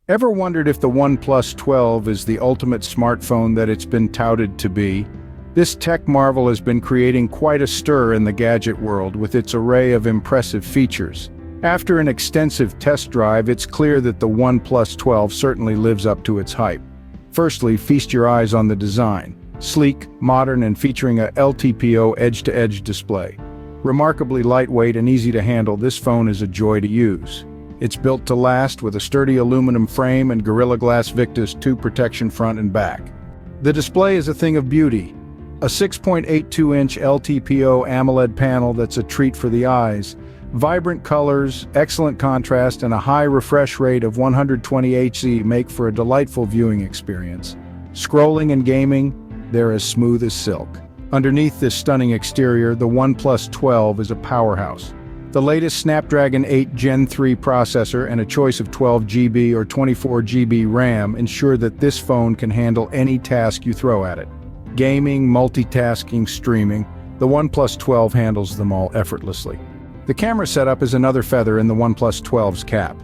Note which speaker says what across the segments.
Speaker 1: Ever wondered if the OnePlus 12 is the ultimate smartphone that it's been touted to be? This tech marvel has been creating quite a stir in the gadget world with its array of impressive features. After an extensive test drive, it's clear that the OnePlus 12 certainly lives up to its hype. Firstly, feast your eyes on the design. Sleek, modern, and featuring a LTPO edge-to-edge display. Remarkably lightweight and easy to handle, this phone is a joy to use. It's built to last with a sturdy aluminum frame and Gorilla Glass Victus 2 protection front and back. The display is a thing of beauty. A 6.82-inch LTPO AMOLED panel that's a treat for the eyes. Vibrant colors, excellent contrast, and a high refresh rate of 120 Hz make for a delightful viewing experience. Scrolling and gaming, they're as smooth as silk. Underneath this stunning exterior, the OnePlus 12 is a powerhouse. The latest Snapdragon 8 Gen 3 processor and a choice of 12 GB or 24 GB RAM ensure that this phone can handle any task you throw at it. Gaming, multitasking, streaming, the OnePlus 12 handles them all effortlessly. The camera setup is another feather in the OnePlus 12's cap.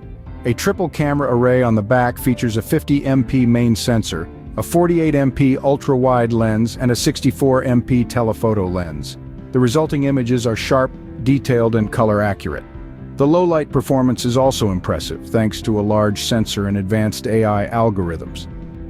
Speaker 1: A triple camera array on the back features a 50MP main sensor, a 48MP ultra-wide lens, and a 64MP telephoto lens. The resulting images are sharp, detailed, and color accurate. The low-light performance is also impressive, thanks to a large sensor and advanced AI algorithms.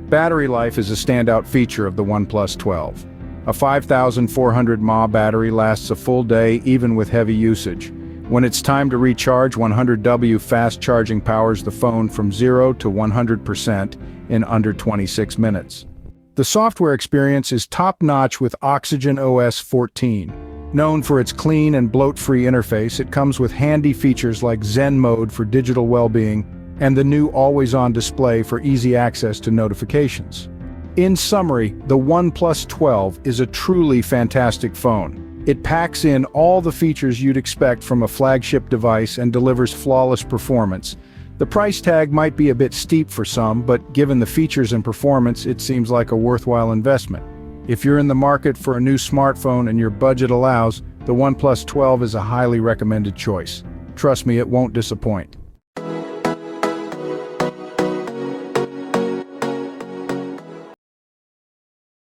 Speaker 1: Battery life is a standout feature of the OnePlus 12. A 5,400 mAh battery lasts a full day even with heavy usage. When it's time to recharge, 100W fast charging powers the phone from 0 to 100% in under 26 minutes. The software experience is top-notch with OxygenOS 14. Known for its clean and bloat-free interface, it comes with handy features like Zen mode for digital well-being and the new always-on display for easy access to notifications. In summary, the OnePlus 12 is a truly fantastic phone. It packs in all the features you'd expect from a flagship device and delivers flawless performance. The price tag might be a bit steep for some, but given the features and performance, it seems like a worthwhile investment. If you're in the market for a new smartphone and your budget allows, the OnePlus 12 is a highly recommended choice. Trust me, it won't disappoint.